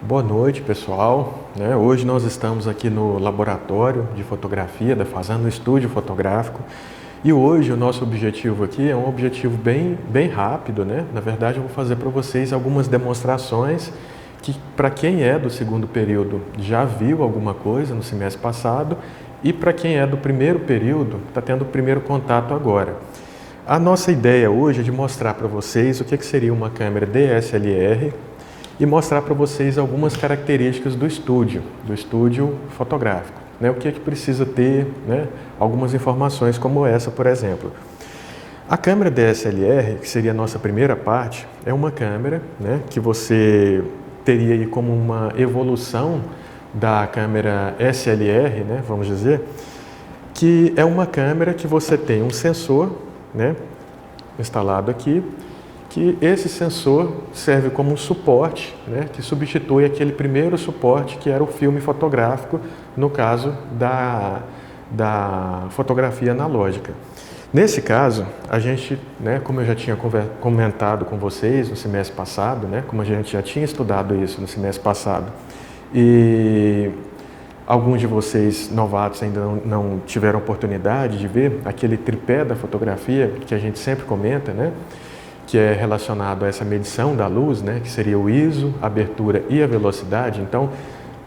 Boa noite, pessoal. Hoje nós estamos aqui no laboratório de fotografia da Fazenda, no estúdio fotográfico. E hoje o nosso objetivo aqui é um objetivo bem rápido, né? Na verdade, eu vou fazer para vocês algumas demonstrações que, para quem é do segundo período, já viu alguma coisa no semestre passado, e para quem é do primeiro período, está tendo o primeiro contato agora. A nossa ideia hoje é de mostrar para vocês o que seria uma câmera DSLR e mostrar para vocês algumas características do estúdio fotográfico. O que precisa ter, algumas informações como essa, por exemplo. A câmera DSLR, que seria a nossa primeira parte, é uma câmera que você teria aí como uma evolução da câmera SLR, vamos dizer, que é uma câmera que você tem um sensor instalado aqui, que esse sensor serve como um suporte, que substitui aquele primeiro suporte que era o filme fotográfico, no caso da fotografia analógica. Nesse caso, a gente, como eu já tinha comentado com vocês no semestre passado, como a gente já tinha estudado isso no semestre passado, e alguns de vocês novatos ainda não tiveram oportunidade de ver aquele tripé da fotografia que a gente sempre comenta, que é relacionado a essa medição da luz, que seria o ISO, a abertura e a velocidade. Então,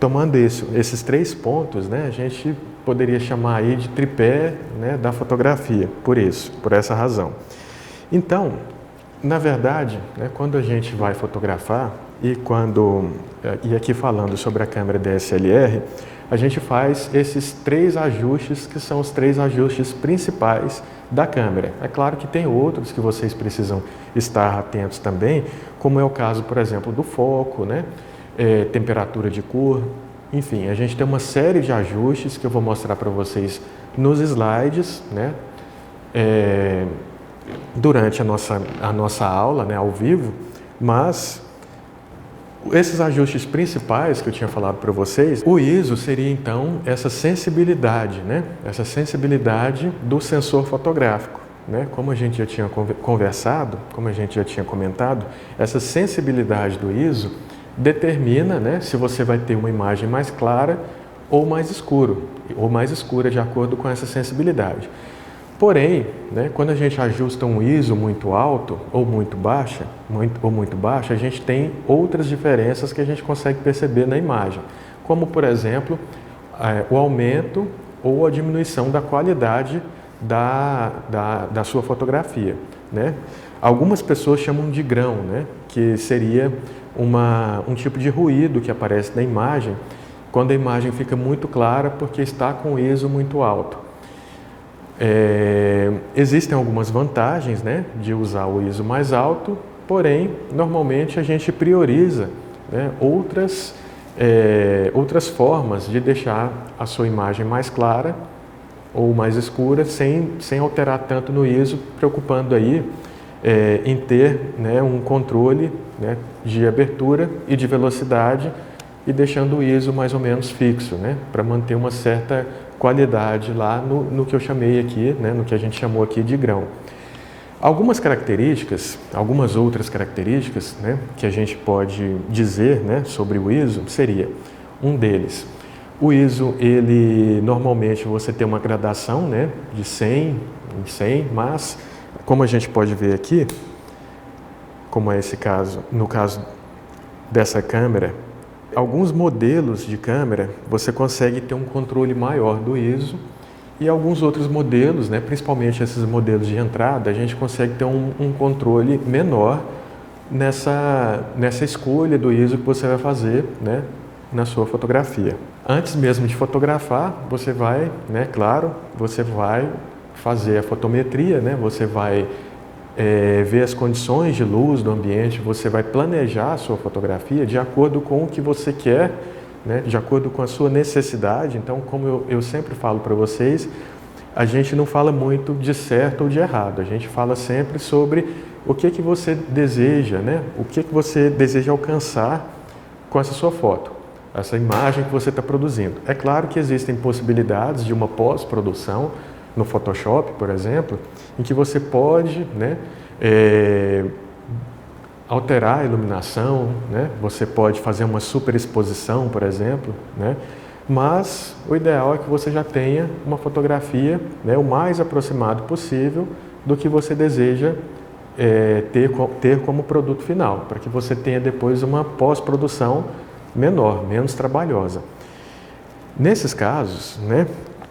tomando esses três pontos, a gente poderia chamar aí de tripé da fotografia, por essa razão. Então, na verdade, quando a gente vai fotografar e aqui falando sobre a câmera DSLR, a gente faz esses três ajustes que são os três ajustes principais da câmera. É claro que tem outros que vocês precisam estar atentos também, como é o caso, por exemplo, do foco, temperatura de cor, enfim, a gente tem uma série de ajustes que eu vou mostrar para vocês nos slides, durante a nossa aula, ao vivo, mas esses ajustes principais que eu tinha falado para vocês, o ISO seria então essa sensibilidade, essa sensibilidade do sensor fotográfico. Como a gente já tinha conversado, como a gente já tinha comentado, essa sensibilidade do ISO determina se você vai ter uma imagem mais clara ou mais escura de acordo com essa sensibilidade. Porém, quando a gente ajusta um ISO muito alto ou muito baixa, a gente tem outras diferenças que a gente consegue perceber na imagem, como, por exemplo, o aumento ou a diminuição da qualidade da sua fotografia. Algumas pessoas chamam de grão, que seria um tipo de ruído que aparece na imagem quando a imagem fica muito clara porque está com o ISO muito alto. Existem algumas vantagens de usar o ISO mais alto, porém, normalmente a gente prioriza outras formas de deixar a sua imagem mais clara ou mais escura sem alterar tanto no ISO, preocupando aí em ter um controle de abertura e de velocidade e deixando o ISO mais ou menos fixo, para manter uma certa qualidade lá no que eu chamei aqui, no que a gente chamou aqui de grão. Algumas outras características que a gente pode dizer sobre o ISO seria um deles. O ISO, ele normalmente você tem uma gradação de 100 em 100, mas como a gente pode ver aqui, como é esse caso, no caso dessa câmera, alguns modelos de câmera você consegue ter um controle maior do ISO e alguns outros modelos, principalmente esses modelos de entrada, a gente consegue ter um controle menor nessa escolha do ISO que você vai fazer na sua fotografia. Antes mesmo de fotografar, você vai, você vai fazer a fotometria, você vai ver as condições de luz do ambiente, você vai planejar a sua fotografia de acordo com o que você quer, de acordo com a sua necessidade. Então, como eu sempre falo para vocês, a gente não fala muito de certo ou de errado, a gente fala sempre sobre o que você deseja, o que você deseja alcançar com essa sua foto, essa imagem que você está produzindo. É claro que existem possibilidades de uma pós-produção, no Photoshop, por exemplo, em que você pode alterar a iluminação, né? Você pode fazer uma superexposição, por exemplo, né? Mas o ideal é que você já tenha uma fotografia, né, o mais aproximado possível do que você deseja ter como produto final, para que você tenha depois uma pós-produção menor, menos trabalhosa. Nesses casos, né,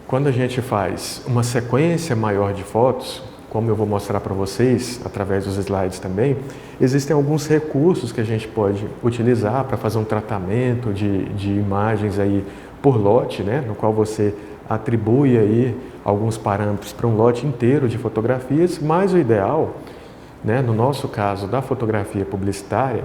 quando a gente faz uma sequência maior de fotos, como eu vou mostrar para vocês através dos slides também, existem alguns recursos que a gente pode utilizar para fazer um tratamento de imagens aí por lote, né, no qual você atribui aí alguns parâmetros para um lote inteiro de fotografias, mas o ideal, né, no nosso caso da fotografia publicitária,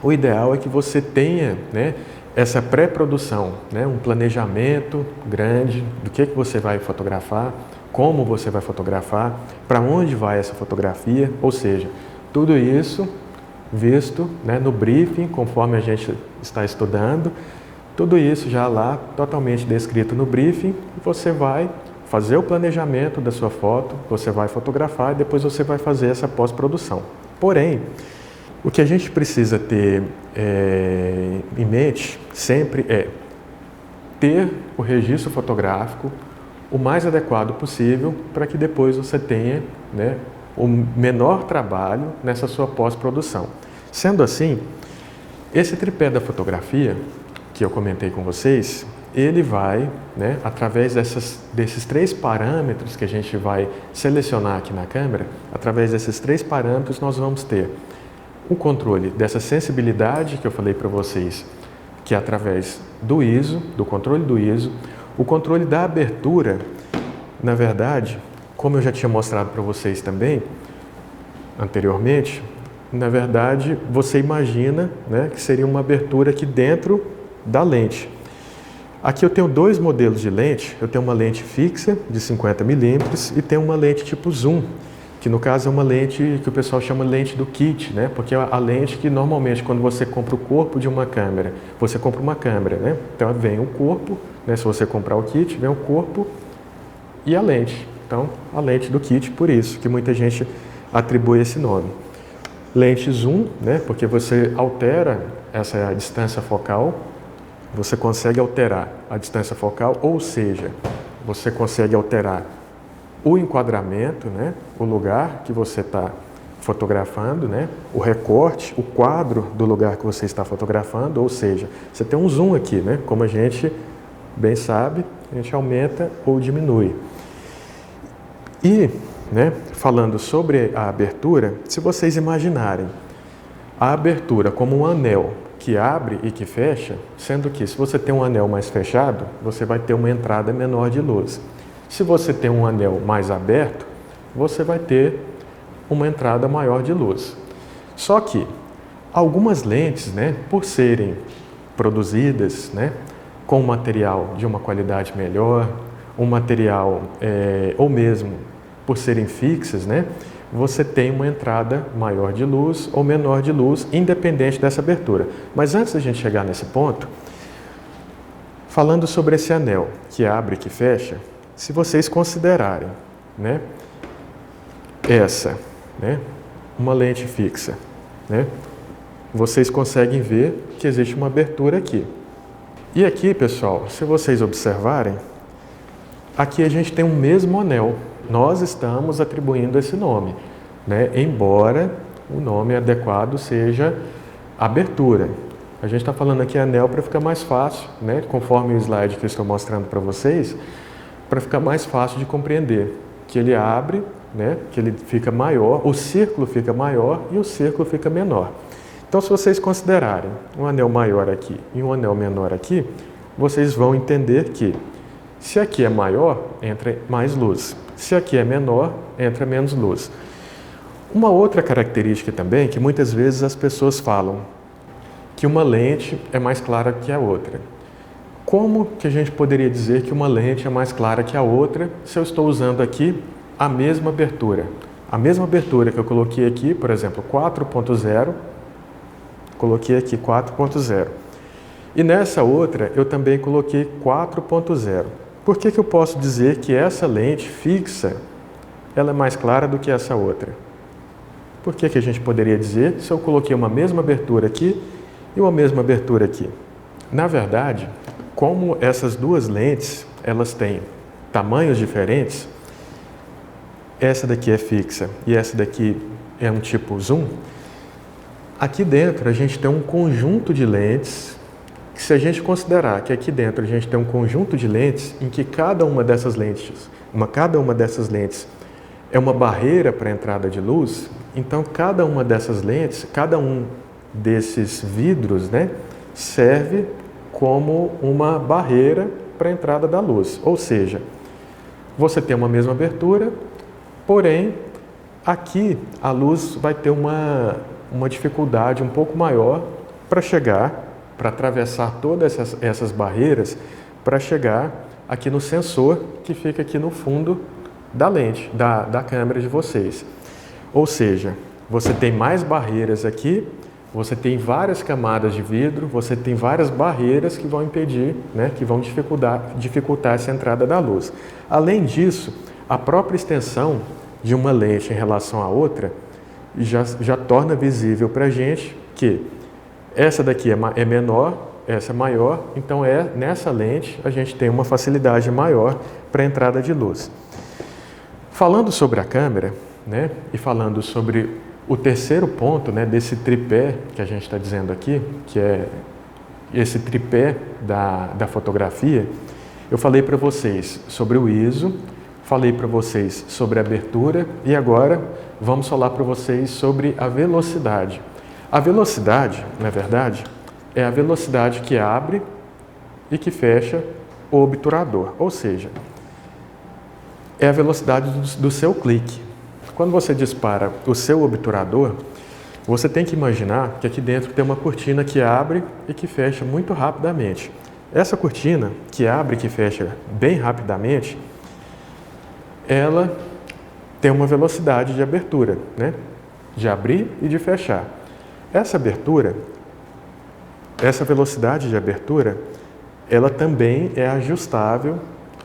o ideal é que você tenha, né, essa pré-produção, né, um planejamento grande do que você vai fotografar, como você vai fotografar, para onde vai essa fotografia, ou seja, tudo isso visto, né, no briefing, conforme a gente está estudando, tudo isso já lá totalmente descrito no briefing, você vai fazer o planejamento da sua foto, você vai fotografar e depois você vai fazer essa pós-produção. Porém, o que a gente precisa ter em mente sempre é ter o registro fotográfico o mais adequado possível para que depois você tenha, né, o menor trabalho nessa sua pós-produção. Sendo assim, esse tripé da fotografia que eu comentei com vocês, ele vai, né, através desses 3 parâmetros que a gente vai selecionar aqui na câmera, através desses 3 parâmetros nós vamos ter o controle dessa sensibilidade que eu falei para vocês, que é através do ISO, do controle do ISO, o controle da abertura. Na verdade, como eu já tinha mostrado para vocês também anteriormente, na verdade você imagina, né, que seria uma abertura aqui dentro da lente. Aqui eu tenho 2 modelos de lente, eu tenho uma lente fixa de 50 milímetros e tenho uma lente tipo zoom, que no caso é uma lente que o pessoal chama lente do kit, né? Porque é a lente que normalmente quando você compra o corpo de uma câmera, você compra uma câmera, né? Então vem o corpo, né? Se você comprar o kit, vem o corpo e a lente. Então a lente do kit, por isso que muita gente atribui esse nome. Lente zoom, né? Porque você altera essa distância focal, você consegue alterar a distância focal, ou seja, você consegue alterar o enquadramento, né, o lugar que você está fotografando, né, o recorte, o quadro do lugar que você está fotografando, ou seja, você tem um zoom aqui, né, como a gente bem sabe, a gente aumenta ou diminui. E, né, falando sobre a abertura, se vocês imaginarem a abertura como um anel que abre e que fecha, sendo que se você tem um anel mais fechado, você vai ter uma entrada menor de luz. Se você tem um anel mais aberto, você vai ter uma entrada maior de luz. Só que algumas lentes, né, por serem produzidas, né, com material de uma qualidade melhor, um material ou mesmo por serem fixas, né, você tem uma entrada maior de luz ou menor de luz, independente dessa abertura. Mas antes da gente chegar nesse ponto, falando sobre esse anel que abre e que fecha, se vocês considerarem, né, essa, né, uma lente fixa, né, vocês conseguem ver que existe uma abertura aqui. E aqui, pessoal, se vocês observarem, aqui a gente tem o mesmo anel. Nós estamos atribuindo esse nome, né, embora o nome adequado seja abertura. A gente está falando aqui anel para ficar mais fácil, né, conforme o slide que eu estou mostrando para vocês, para ficar mais fácil de compreender, que ele abre, né, que ele fica maior, o círculo fica maior e o círculo fica menor. Então, se vocês considerarem um anel maior aqui e um anel menor aqui, vocês vão entender que se aqui é maior, entra mais luz. Se aqui é menor, entra menos luz. Uma outra característica também, que muitas vezes as pessoas falam, que uma lente é mais clara que a outra. Como que a gente poderia dizer que uma lente é mais clara que a outra se eu estou usando aqui a mesma abertura? A mesma abertura que eu coloquei aqui, por exemplo, 4.0, coloquei aqui 4.0. E nessa outra eu também coloquei 4.0. Por que eu posso dizer que essa lente fixa ela é mais clara do que essa outra? Por que a gente poderia dizer se eu coloquei uma mesma abertura aqui e uma mesma abertura aqui? Na verdade, como essas duas lentes, elas têm tamanhos diferentes, essa daqui é fixa e essa daqui é um tipo zoom, aqui dentro a gente tem um conjunto de lentes, que se a gente considerar que aqui dentro a gente tem um conjunto de lentes em que cada uma dessas lentes é uma barreira para a entrada de luz, então cada uma dessas lentes, cada um desses vidros, né, serve como uma barreira para a entrada da luz. Ou seja, você tem uma mesma abertura, porém aqui a luz vai ter uma dificuldade um pouco maior para chegar, para atravessar todas essas barreiras, para chegar aqui no sensor que fica aqui no fundo da lente, da câmera de vocês. Ou seja, você tem mais barreiras aqui, você tem várias camadas de vidro, você tem várias barreiras que vão impedir, né, que vão dificultar essa entrada da luz. Além disso, a própria extensão de uma lente em relação à outra já torna visível para a gente que essa daqui é menor, essa é maior, então nessa lente a gente tem uma facilidade maior para a entrada de luz. Falando sobre a câmera, né, e falando sobre o terceiro ponto, né, desse tripé que a gente está dizendo aqui, que é esse tripé da fotografia, eu falei para vocês sobre o ISO, falei para vocês sobre a abertura e agora vamos falar para vocês sobre a velocidade. A velocidade, na verdade, é a velocidade que abre e que fecha o obturador, ou seja, é a velocidade do seu clique. Quando você dispara o seu obturador, você tem que imaginar que aqui dentro tem uma cortina que abre e que fecha muito rapidamente. Essa cortina, que abre e que fecha bem rapidamente, ela tem uma velocidade de abertura, né? De abrir e de fechar. Essa velocidade de abertura, ela também é ajustável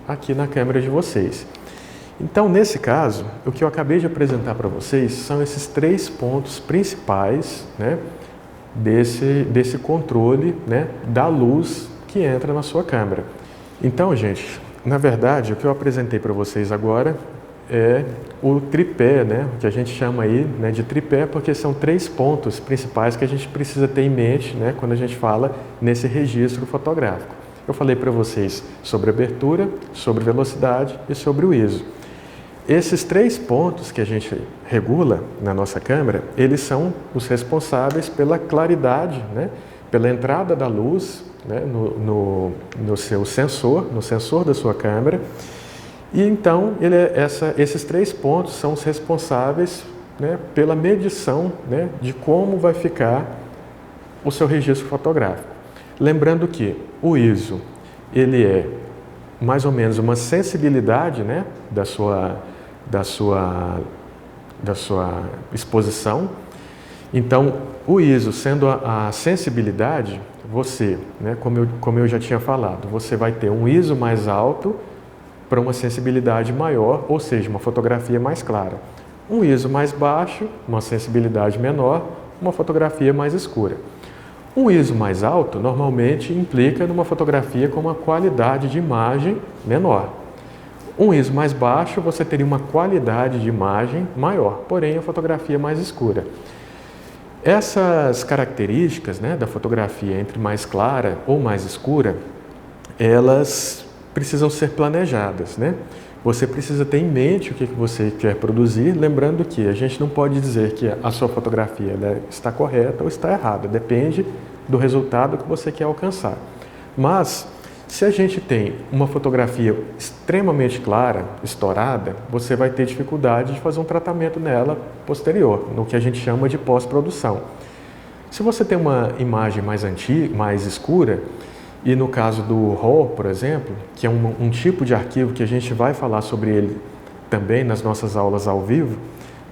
aqui na câmera de vocês. Então, nesse caso, o que eu acabei de apresentar para vocês são esses 3 pontos principais, né, desse controle, né, da luz que entra na sua câmera. Então, gente, na verdade, o que eu apresentei para vocês agora é o tripé, né, que a gente chama aí, né, de tripé, porque são 3 pontos principais que a gente precisa ter em mente, né, quando a gente fala nesse registro fotográfico. Eu falei para vocês sobre abertura, sobre velocidade e sobre o ISO. Esses 3 pontos que a gente regula na nossa câmera, eles são os responsáveis pela claridade, né, pela entrada da luz, né, no seu sensor, no sensor da sua câmera. E então, esses 3 pontos são os responsáveis, né, pela medição, né, de como vai ficar o seu registro fotográfico. Lembrando que o ISO, ele é mais ou menos uma sensibilidade, né, da sua exposição. Então, o ISO sendo a sensibilidade, você, né, como eu já tinha falado, você vai ter um ISO mais alto para uma sensibilidade maior, ou seja, uma fotografia mais clara. Um ISO mais baixo, uma sensibilidade menor, uma fotografia mais escura. Um ISO mais alto normalmente implica numa fotografia com uma qualidade de imagem menor. Um ISO mais baixo, você teria uma qualidade de imagem maior, porém a fotografia mais escura. Essas características, né, da fotografia entre mais clara ou mais escura, elas precisam ser planejadas, né? Você precisa ter em mente o que você quer produzir, lembrando que a gente não pode dizer que a sua fotografia está correta ou está errada, depende do resultado que você quer alcançar. Mas, se a gente tem uma fotografia extremamente clara, estourada, você vai ter dificuldade de fazer um tratamento nela posterior, no que a gente chama de pós-produção. Se você tem uma imagem mais antiga, mais escura, e no caso do RAW, por exemplo, que é um tipo de arquivo que a gente vai falar sobre ele também nas nossas aulas ao vivo,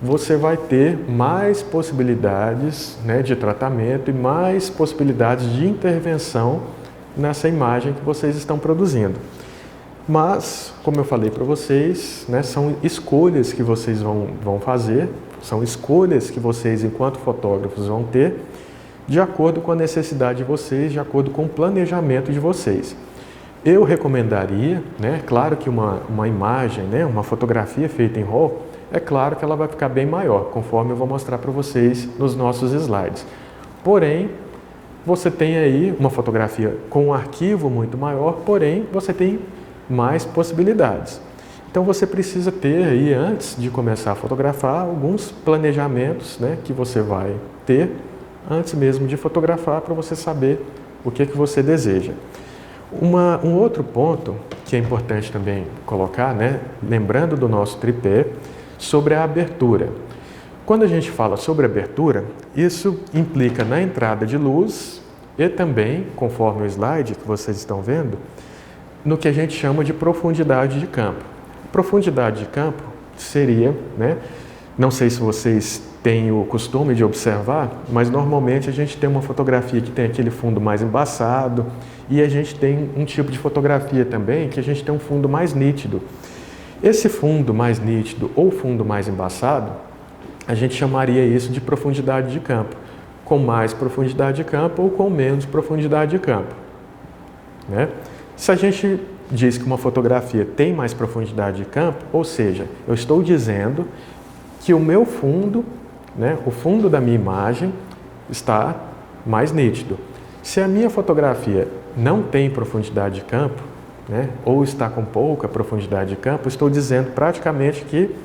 você vai ter mais possibilidades, né, de tratamento e mais possibilidades de intervenção nessa imagem que vocês estão produzindo. Mas, como eu falei para vocês, né, são escolhas que vocês vão fazer, são escolhas que vocês, enquanto fotógrafos, vão ter, de acordo com a necessidade de vocês, de acordo com o planejamento de vocês. Eu recomendaria, né, claro que uma imagem, né, uma fotografia feita em RAW, é claro que ela vai ficar bem maior, conforme eu vou mostrar para vocês nos nossos slides. Porém, você tem aí uma fotografia com um arquivo muito maior, porém, você tem mais possibilidades. Então, você precisa ter aí, antes de começar a fotografar, alguns planejamentos, né, que você vai ter antes mesmo de fotografar, para você saber o que você deseja. Um outro ponto que é importante também colocar, né, lembrando do nosso tripé, sobre a abertura. Quando a gente fala sobre abertura, isso implica na entrada de luz e também, conforme o slide que vocês estão vendo, no que a gente chama de profundidade de campo. Profundidade de campo seria, né, não sei se vocês têm o costume de observar, mas normalmente a gente tem uma fotografia que tem aquele fundo mais embaçado e a gente tem um tipo de fotografia também que a gente tem um fundo mais nítido. Esse fundo mais nítido ou fundo mais embaçado, a gente chamaria isso de profundidade de campo, com mais profundidade de campo ou com menos profundidade de campo, né? Se a gente diz que uma fotografia tem mais profundidade de campo, ou seja, eu estou dizendo que o meu fundo, né, o fundo da minha imagem está mais nítido. Se a minha fotografia não tem profundidade de campo, né, ou está com pouca profundidade de campo, estou dizendo praticamente que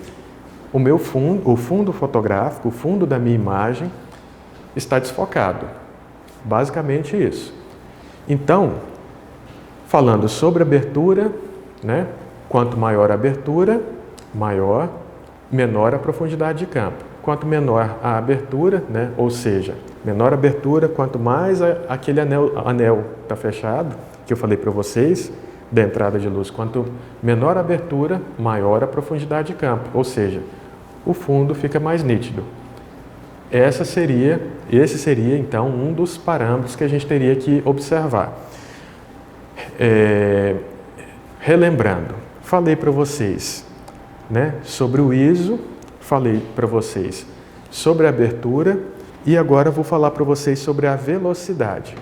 o meu fundo, o fundo fotográfico, o fundo da minha imagem está desfocado. Basicamente isso. Então, falando sobre abertura, né, quanto maior a abertura, menor a profundidade de campo. Quanto menor a abertura, né, ou seja, menor a abertura, quanto mais aquele anel está fechado, que eu falei para vocês, da entrada de luz, quanto menor a abertura, maior a profundidade de campo, ou seja, o fundo fica mais nítido. Esse seria então um dos parâmetros que a gente teria que observar. Relembrando, falei para vocês, né, sobre o ISO, falei para vocês sobre a abertura e agora vou falar para vocês sobre a velocidade.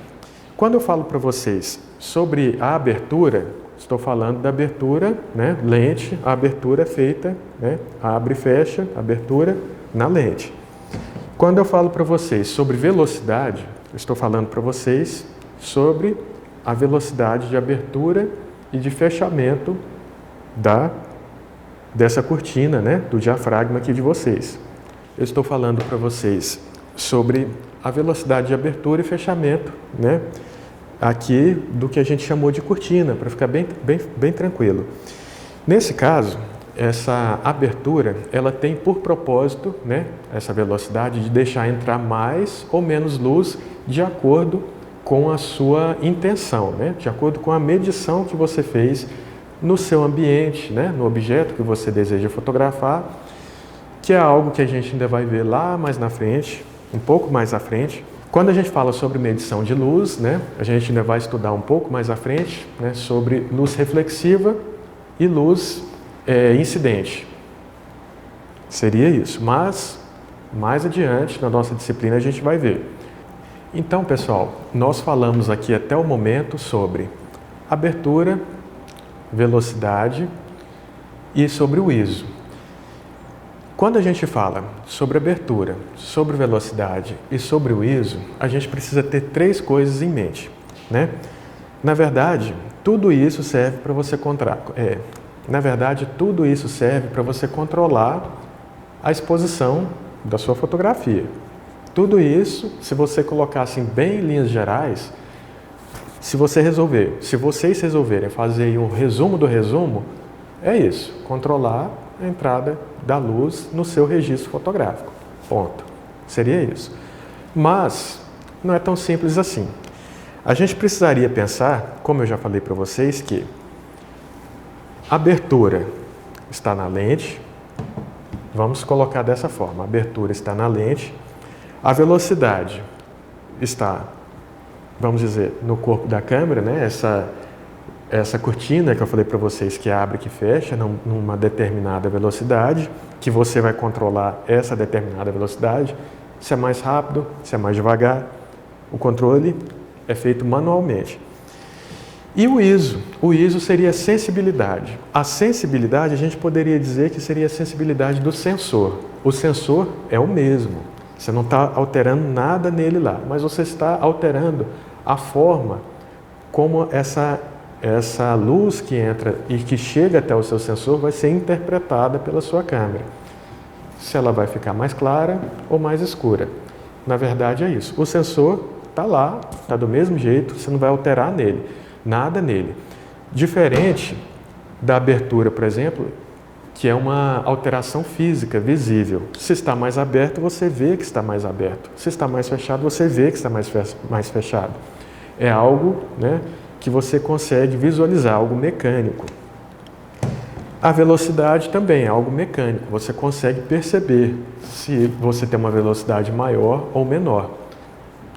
Quando eu falo para vocês sobre a abertura, estou falando da abertura, né, lente, a abertura feita, né, abre e fecha, abertura na lente. Quando eu falo para vocês sobre velocidade, eu estou falando para vocês sobre a velocidade de abertura e de fechamento dessa cortina, né, do diafragma aqui de vocês. Eu estou falando para vocês sobre a velocidade de abertura e fechamento, né, aqui do que a gente chamou de cortina, para ficar bem tranquilo. Nesse caso, essa abertura, ela tem por propósito, né, essa velocidade de deixar entrar mais ou menos luz de acordo com a sua intenção, né, de acordo com a medição que você fez no seu ambiente, né, no objeto que você deseja fotografar, que é algo que a gente ainda vai ver lá mais na frente, um pouco mais à frente. Quando a gente fala sobre medição de luz, né, a gente ainda vai estudar um pouco mais à frente, né, sobre luz reflexiva e luz incidente. Seria isso, mas mais adiante na nossa disciplina a gente vai ver. Então, pessoal, nós falamos aqui até o momento sobre abertura, velocidade e sobre o ISO. Quando a gente fala sobre abertura, sobre velocidade e sobre o ISO, a gente precisa ter três coisas em mente, né? Na verdade, tudo isso serve para você controlar a exposição da sua fotografia. Tudo isso, se você colocar assim bem em linhas gerais, se vocês resolverem fazer um resumo do resumo, é isso, controlar a entrada da luz no seu registro fotográfico. Ponto. Seria isso. Mas não é tão simples assim. A gente precisaria pensar, como eu já falei para vocês, que a abertura está na lente. Vamos colocar dessa forma. A abertura está na lente. A velocidade está, vamos dizer, no corpo da câmera, né? essa cortina que eu falei para vocês que abre e que fecha numa determinada velocidade, que você vai controlar essa determinada velocidade, se é mais rápido, se é mais devagar. O controle é feito manualmente. E o ISO? O ISO seria a sensibilidade. A sensibilidade a gente poderia dizer que seria a sensibilidade do sensor. O sensor é o mesmo. Você não está alterando nada nele lá, mas você está alterando a forma como essa luz que entra e que chega até o seu sensor vai ser interpretada pela sua câmera. Se ela vai ficar mais clara ou mais escura. Na verdade é isso. O sensor está lá, está do mesmo jeito, você não vai alterar nele, nada nele. Diferente da abertura, por exemplo, que é uma alteração física, visível. Se está mais aberto, você vê que está mais aberto. Se está mais fechado, você vê que está mais fechado. É algo, né, que você consegue visualizar, algo mecânico. A velocidade também é algo mecânico. Você consegue perceber se você tem uma velocidade maior ou menor.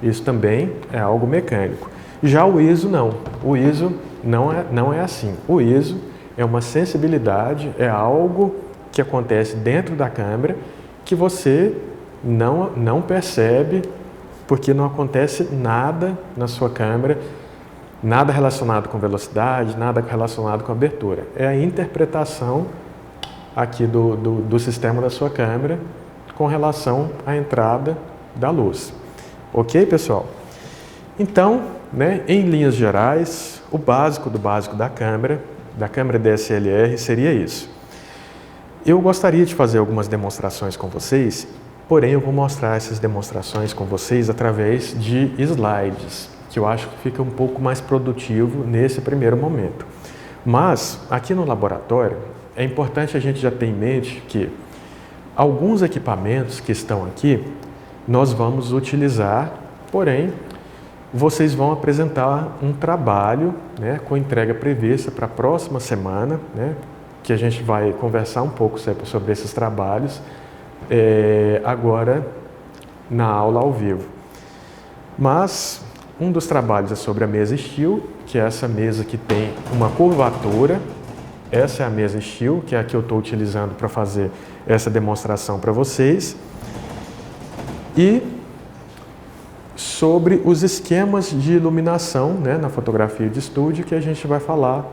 Isso também é algo mecânico. Já o ISO não. O ISO não é assim. O ISO é uma sensibilidade, é algo que acontece dentro da câmera que você não percebe porque não acontece nada na sua câmera, nada relacionado com velocidade, nada relacionado com abertura. É a interpretação aqui do sistema da sua câmera com relação à entrada da luz. Ok, pessoal? Então, né, em linhas gerais, o básico do básico da câmera DSLR seria isso. Eu gostaria de fazer algumas demonstrações com vocês, porém eu vou mostrar essas demonstrações com vocês através de slides, que eu acho que fica um pouco mais produtivo nesse primeiro momento. Mas, aqui no laboratório, é importante a gente já ter em mente que alguns equipamentos que estão aqui, nós vamos utilizar, porém, vocês vão apresentar um trabalho, né, com entrega prevista para a próxima semana, né, que a gente vai conversar um pouco sobre esses trabalhos, agora na aula ao vivo. Mas um dos trabalhos é sobre a mesa Steel, que é essa mesa que tem uma curvatura. Essa é a mesa Steel, que é a que eu estou utilizando para fazer essa demonstração para vocês. E sobre os esquemas de iluminação, né, na fotografia de estúdio, que a gente vai falar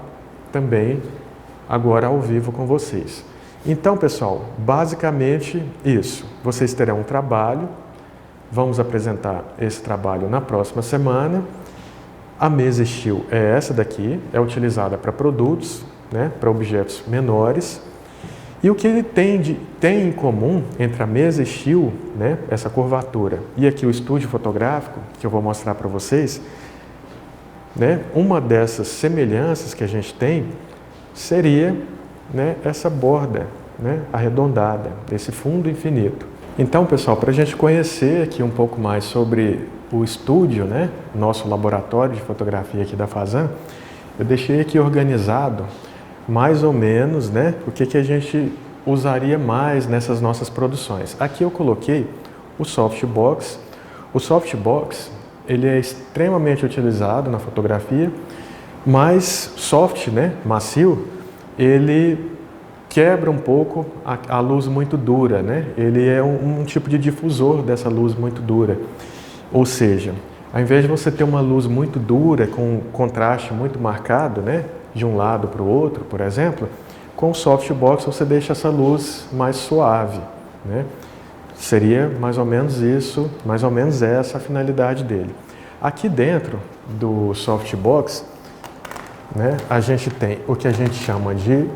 também agora ao vivo com vocês. Então, pessoal, basicamente isso. Vocês terão um trabalho, vamos apresentar esse trabalho na próxima semana. A mesa Steel é essa daqui, é utilizada para produtos, né, para objetos menores. E o que ele tem em comum entre a mesa Steel, né, essa curvatura, e aqui o estúdio fotográfico, que eu vou mostrar para vocês, né, uma dessas semelhanças que a gente tem seria, né, essa borda, né, arredondada, esse fundo infinito. Então, pessoal, para a gente conhecer aqui um pouco mais sobre o estúdio, né, nosso laboratório de fotografia aqui da Fazan, eu deixei aqui organizado mais ou menos, né, o que a gente usaria mais nessas nossas produções. Aqui eu coloquei o softbox. O softbox, ele é extremamente utilizado na fotografia, mas soft, né, macio, ele quebra um pouco a luz muito dura, né? Ele é um tipo de difusor dessa luz muito dura. Ou seja, ao invés de você ter uma luz muito dura, com um contraste muito marcado, né, de um lado para o outro, por exemplo, com o softbox você deixa essa luz mais suave, né? Seria mais ou menos isso, mais ou menos essa a finalidade dele. Aqui dentro do softbox, né, a gente tem o que a gente chama de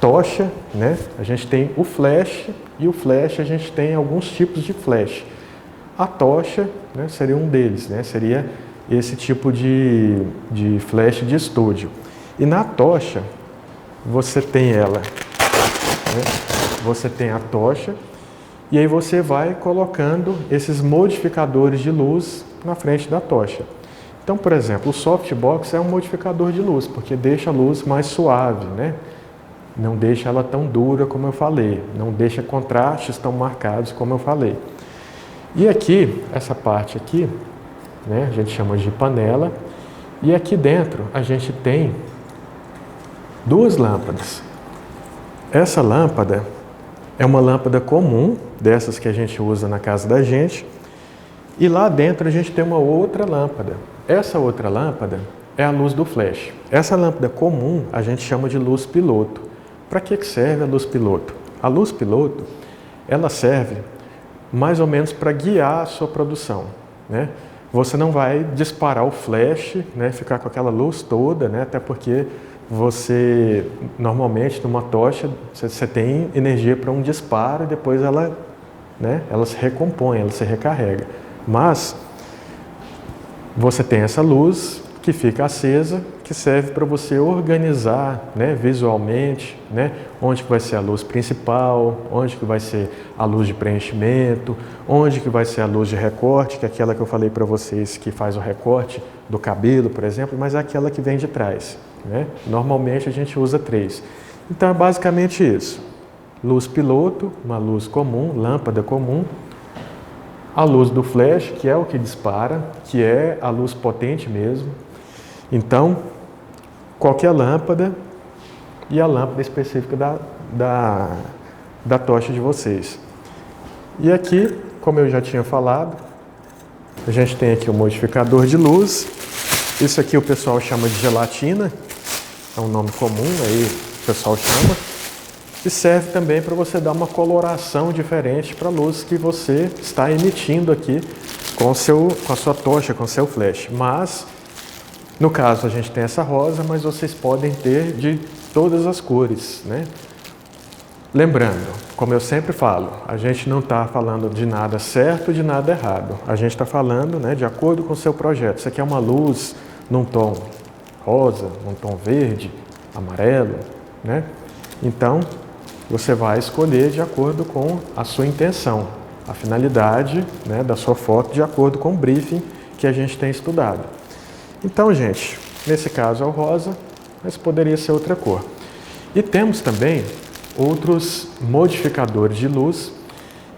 tocha, né? A gente tem o flash, e o flash a gente tem alguns tipos de flash. A tocha, né, seria um deles, né? Seria esse tipo de flash de estúdio. E na tocha, você tem ela, né? Você tem a tocha, e aí você vai colocando esses modificadores de luz na frente da tocha. Então, por exemplo, o softbox é um modificador de luz, porque deixa a luz mais suave, né? Não deixa ela tão dura como eu falei, não deixa contrastes tão marcados como eu falei. E aqui, essa parte aqui, né, a gente chama de panela, E aqui dentro a gente tem duas lâmpadas. Essa lâmpada é uma lâmpada comum, dessas que a gente usa na casa da gente, e lá dentro a gente tem uma outra lâmpada. Essa outra lâmpada é a luz do flash. Essa lâmpada comum a gente chama de luz piloto. Para que serve a luz piloto? A luz piloto, ela serve mais ou menos para guiar a sua produção, né? Você não vai disparar o flash, né, ficar com aquela luz toda, né, até porque você, normalmente, numa tocha, você tem energia para um disparo e depois ela, né, ela se recompõe, ela se recarrega. Mas você tem essa luz que fica acesa, que serve para você organizar, né, visualmente, né, onde que vai ser a luz principal, onde que vai ser a luz de preenchimento, onde que vai ser a luz de recorte, que é aquela que eu falei para vocês que faz o recorte do cabelo, por exemplo, mas é aquela que vem de trás, né? Normalmente a gente usa 3. Então é basicamente isso. Luz piloto, uma luz comum, lâmpada comum, a luz do flash, que é o que dispara, que é a luz potente mesmo. Então, qualquer lâmpada e a lâmpada específica da tocha de vocês. E aqui, como eu já tinha falado, a gente tem aqui o modificador de luz. Isso aqui o pessoal chama de gelatina, é um nome comum, aí o pessoal chama. E serve também para você dar uma coloração diferente para a luz que você está emitindo aqui com a sua tocha, com o seu flash. Mas, no caso, a gente tem essa rosa, mas vocês podem ter de todas as cores, né? Lembrando, como eu sempre falo, a gente não está falando de nada certo, de nada errado. A gente está falando, né, de acordo com o seu projeto. Você quer uma luz num tom rosa, num tom verde, amarelo, né? Então, você vai escolher de acordo com a sua intenção, a finalidade, né, da sua foto, de acordo com o briefing que a gente tem estudado. Então, gente, nesse caso é o rosa, mas poderia ser outra cor. E temos também outros modificadores de luz,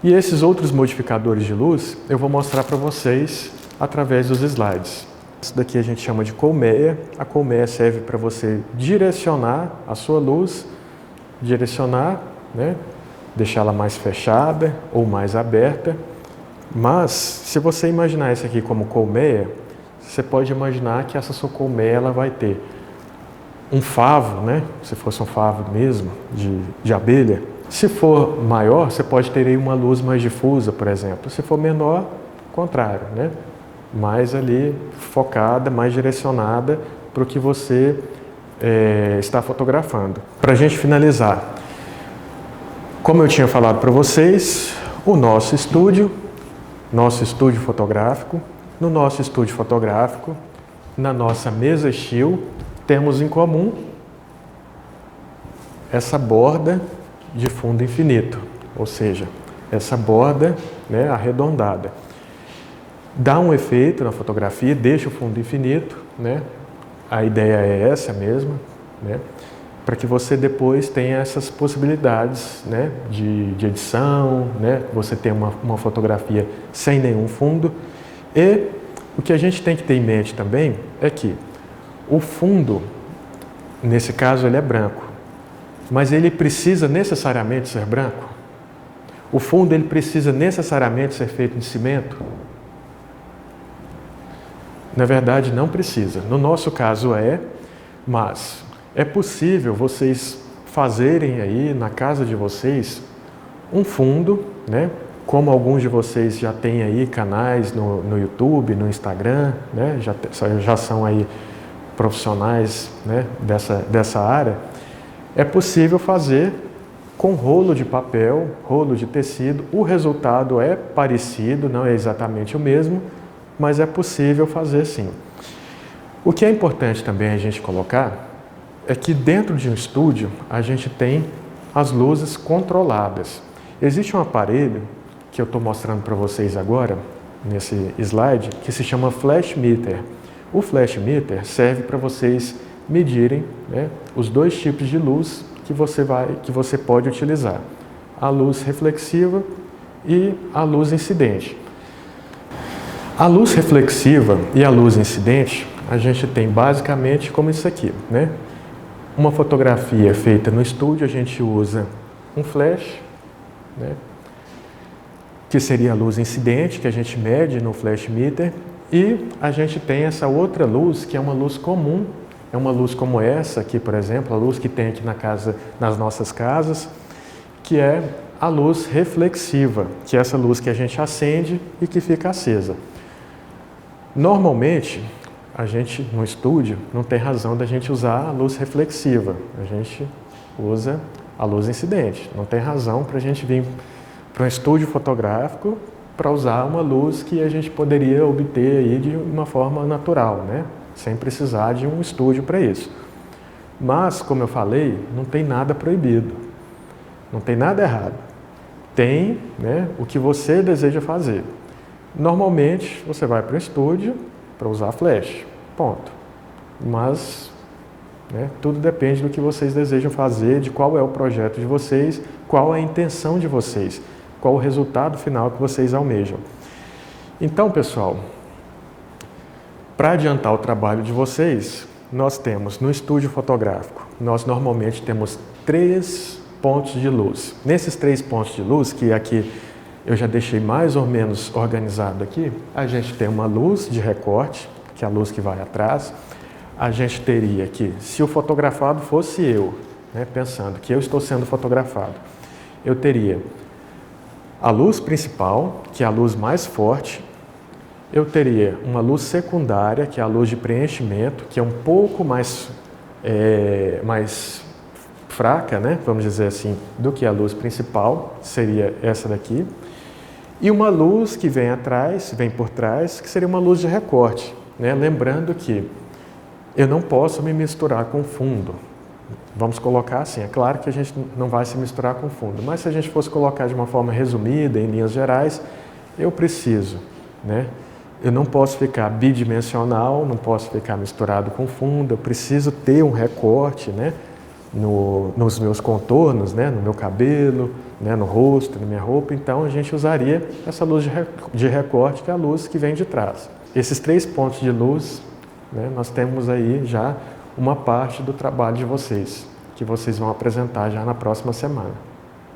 e esses outros modificadores de luz eu vou mostrar para vocês através dos slides. Isso daqui a gente chama de colmeia. A colmeia serve para você direcionar a sua luz, direcionar, né, deixá-la mais fechada ou mais aberta. Mas, se você imaginar isso aqui como colmeia, você pode imaginar que essa sua colmeia ela vai ter um favo, né? Se fosse um favo mesmo, de abelha. Se for maior, você pode ter aí uma luz mais difusa, por exemplo. Se for menor, contrário, né? Mais ali focada, mais direcionada para o que você está fotografando. Para a gente finalizar, como eu tinha falado para vocês, o nosso estúdio fotográfico. No nosso estúdio fotográfico, na nossa mesa estilo, temos em comum essa borda de fundo infinito, ou seja, essa borda, né, arredondada. Dá um efeito na fotografia, deixa o fundo infinito, né? A ideia é essa mesma, né? Para que você depois tenha essas possibilidades, né, de edição, né? Você tem uma fotografia sem nenhum fundo. E o que a gente tem que ter em mente também é que o fundo, nesse caso, ele é branco, mas ele precisa necessariamente ser branco? O fundo, ele precisa necessariamente ser feito de cimento? Na verdade, não precisa. No nosso caso mas é possível vocês fazerem aí na casa de vocês um fundo, né? Como alguns de vocês já têm aí canais no YouTube, no Instagram, né? Já são aí profissionais, né, dessa área, é possível fazer com rolo de papel, rolo de tecido. O resultado é parecido, não é exatamente o mesmo, mas é possível fazer sim. O que é importante também a gente colocar é que dentro de um estúdio a gente tem as luzes controladas. Existe um aparelho que eu estou mostrando para vocês agora, nesse slide, que se chama Flash Meter. O Flash Meter serve para vocês medirem, né, os dois tipos de luz que você pode utilizar. A luz reflexiva e a luz incidente. A luz reflexiva e a luz incidente, a gente tem basicamente como isso aqui, né? Uma fotografia feita no estúdio, a gente usa um flash, né? Que seria a luz incidente, que a gente mede no flash meter, e a gente tem essa outra luz, que é uma luz comum, é uma luz como essa aqui, por exemplo, a luz que tem aqui nas nossas casas, que é a luz reflexiva, que é essa luz que a gente acende e que fica acesa. Normalmente, a gente no estúdio não tem razão da gente usar a luz reflexiva, a gente usa a luz incidente, não tem razão para a gente vir para um estúdio fotográfico para usar uma luz que a gente poderia obter aí de uma forma natural, né? Sem precisar de um estúdio para isso. Mas, como eu falei, não tem nada proibido, não tem nada errado. Tem, né, o que você deseja fazer. Normalmente, você vai para o estúdio para usar flash, ponto. Mas, né, tudo depende do que vocês desejam fazer, de qual é o projeto de vocês, qual é a intenção de vocês, qual o resultado final que vocês almejam. Então, pessoal, para adiantar o trabalho de vocês, nós temos no estúdio fotográfico, nós normalmente temos 3 pontos de luz. Nesses 3 pontos de luz, que aqui eu já deixei mais ou menos organizado aqui, a gente tem uma luz de recorte, que é a luz que vai atrás. A gente teria aqui, se o fotografado fosse eu, né, pensando que eu estou sendo fotografado, eu teria a luz principal, que é a luz mais forte. Eu teria uma luz secundária, que é a luz de preenchimento, que é um pouco mais fraca, né, vamos dizer assim, do que a luz principal, seria essa daqui. E uma luz que vem atrás, vem por trás, que seria uma luz de recorte, né? Lembrando que eu não posso me misturar com o fundo. Vamos colocar assim, é claro que a gente não vai se misturar com o fundo, mas se a gente fosse colocar de uma forma resumida, em linhas gerais, eu preciso, né? Eu não posso ficar bidimensional, não posso ficar misturado com fundo, eu preciso ter um recorte, né, nos meus contornos, né, no meu cabelo, né, no rosto, na minha roupa. Então a gente usaria essa luz de recorte, que é a luz que vem de trás. Esses 3 pontos de luz, né, nós temos aí já uma parte do trabalho de vocês, que vocês vão apresentar já na próxima semana.